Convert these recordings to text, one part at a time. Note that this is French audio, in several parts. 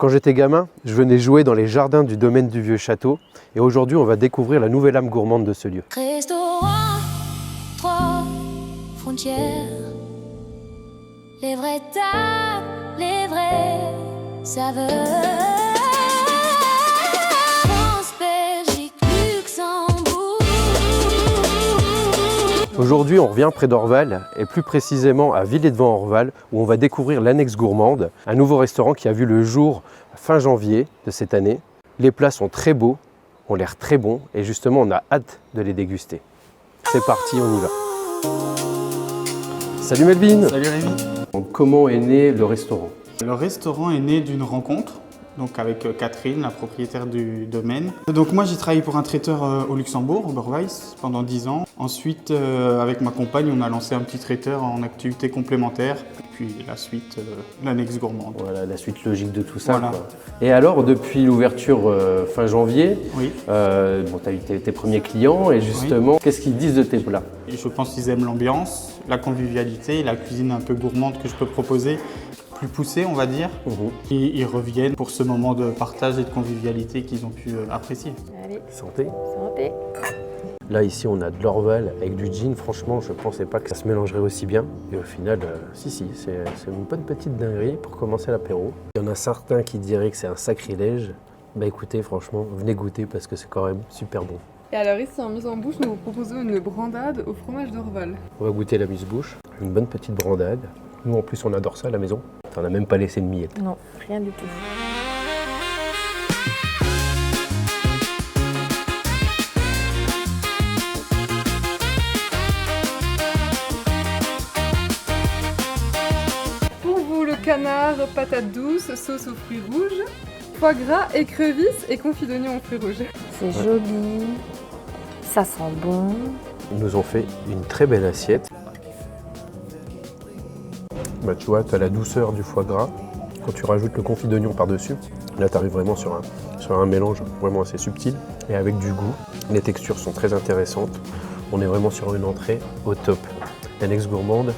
Quand j'étais gamin, je venais jouer dans les jardins du domaine du Vieux Château et aujourd'hui on va découvrir la nouvelle âme gourmande de ce lieu. Restaurant, 3 frontières, les vraies tables, les vraies saveurs. France, Belgique, Luxembourg. Aujourd'hui on revient près d'Orval et plus précisément à Villers-devant-Orval où on va découvrir l'Annexe Gourmande, un nouveau restaurant qui a vu le jour fin janvier de cette année. Les plats sont très beaux, ont l'air très bons et justement on a hâte de les déguster. C'est parti, on y va. Salut Melvin. Salut Rémi. Donc, comment est né le restaurant? Le restaurant est né d'une rencontre donc avec Catherine, la propriétaire du domaine. Donc moi j'ai travaillé pour un traiteur au Luxembourg, au Oberweis, pendant 10 ans. Ensuite avec ma compagne on a lancé un petit traiteur en activité complémentaire. Puis la suite, l'Annexe Gourmande. Voilà, la suite logique de tout ça. Voilà. Quoi. Et alors depuis l'ouverture fin janvier, Oui. tu as eu tes premiers clients et justement, qu'est-ce qu'ils disent de tes plats? Et je pense qu'ils aiment l'ambiance, la convivialité, la cuisine un peu gourmande que je peux proposer. Plus poussée on va dire, et ils reviennent pour ce moment de partage et de convivialité qu'ils ont pu apprécier. Allez, Santé. santé. Là ici on a de l'Orval avec du gin, franchement je pensais pas que ça se mélangerait aussi bien. Et au final, si, c'est une bonne petite dinguerie pour commencer l'apéro. Il y en a certains qui diraient que c'est un sacrilège. Bah écoutez franchement, venez goûter parce que c'est quand même super bon. Et alors ici en mise en bouche, nous vous proposons une brandade au fromage d'Orval. On va goûter la mise-bouche, une bonne petite brandade. Nous en plus on adore ça à la maison. On n'a même pas laissé de miettes. Non, rien du tout. Pour vous, le canard, patate douce, sauce aux fruits rouges, foie gras, écrevisses et confit d'oignon aux fruits rouges. C'est joli, ça sent bon. Ils nous ont fait une très belle assiette. Bah, tu vois, tu as la douceur du foie gras. Quand tu rajoutes le confit d'oignon par-dessus, là tu arrives vraiment sur un mélange vraiment assez subtil et avec du goût. Les textures sont très intéressantes. On est vraiment sur une entrée au top. L'Annexe Gourmande,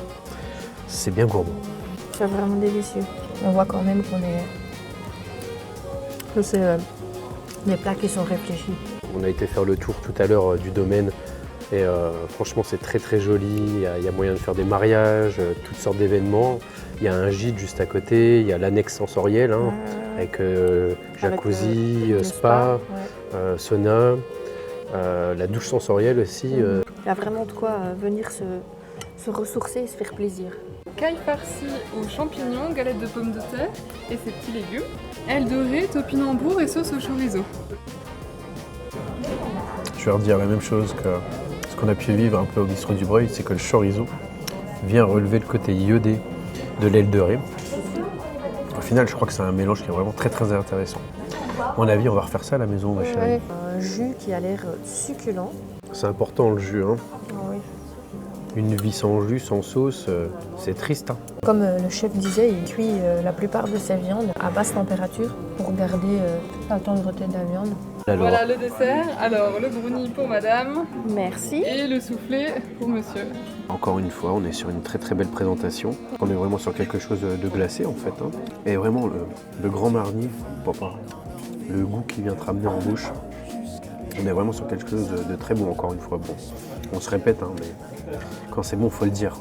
c'est bien gourmand. C'est vraiment délicieux. On voit quand même qu'on est... que c'est des plats qui sont réfléchis. On a été faire le tour tout à l'heure du domaine et franchement c'est très très joli. Il y a moyen de faire des mariages, toutes sortes d'événements. Il y a un gîte juste à côté, il y a l'annexe sensorielle avec jacuzzi, le spa, ouais. sauna, la douche sensorielle aussi. Il y a vraiment de quoi venir se ressourcer et se faire plaisir. Caille farcie aux champignons, galettes de pommes de terre et ses petits légumes. Aile dorée, topinambour et sauce au chorizo. Je vais redire la même chose que ce qu'on a pu vivre un peu au bistrot du Breuil, c'est que le chorizo vient relever le côté iodé de l'aile de raie. Au final, je crois que c'est un mélange qui est vraiment très très intéressant. À mon avis, on va refaire ça à la maison, ma chérie. Ouais. Un jus qui a l'air succulent. C'est important le jus, hein. Oui. Une vie sans jus, sans sauce, c'est triste. Hein. Comme le chef disait, il cuit la plupart de ses viandes à basse température pour garder la tendreté de la viande. Alors, Voilà le dessert. Alors le brownie pour madame Merci. et le soufflé pour monsieur. encore une fois, on est sur une très très belle présentation. On est vraiment sur quelque chose de glacé en fait. Hein. Et vraiment, le grand marni, papa, le goût qui vient te ramener en bouche. On est vraiment sur quelque chose de très bon, encore une fois. Bon, on se répète, hein, mais quand c'est bon, faut le dire.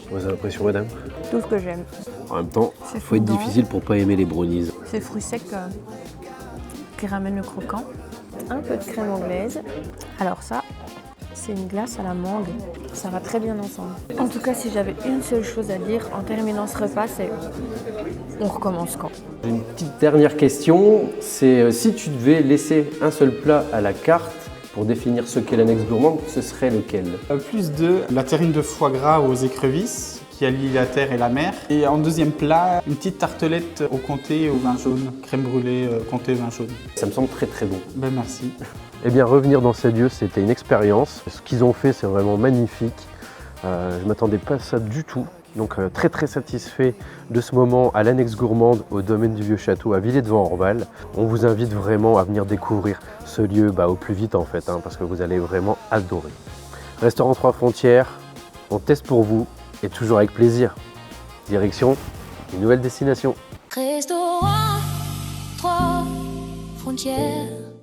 Vous avez l'impression, madame? Tout ce que j'aime. En même temps, C'est faut être fondant. difficile pour pas aimer les brownies. Ces fruits secs qui ramènent le croquant. Un peu de crème anglaise. Alors ça, c'est une glace à la mangue. Ça va très bien ensemble. En tout cas, si j'avais une seule chose à dire en terminant ce repas, c'est on recommence quand? J'ai une petite dernière question, c'est si tu devais laisser un seul plat à la carte pour définir ce qu'est l'annexe gourmande, ce serait lequel? Plus de la terrine de foie gras aux écrevisses qui allie la terre et la mer. Et en deuxième plat, une petite tartelette au comté au vin jaune, crème brûlée comté vin jaune. Ça me semble très très bon. Ben merci. Eh bien, revenir dans ces lieux, c'était une expérience. Ce qu'ils ont fait, c'est vraiment magnifique. Je ne m'attendais pas à ça du tout. Donc très très satisfait de ce moment à l'annexe gourmande au domaine du Vieux Château à Villers-devant-Orval. On vous invite vraiment à venir découvrir ce lieu au plus vite en fait, parce que vous allez vraiment adorer. Restaurant 3 Frontières, on teste pour vous et toujours avec plaisir. Direction une nouvelle destination. Restaurant frontières.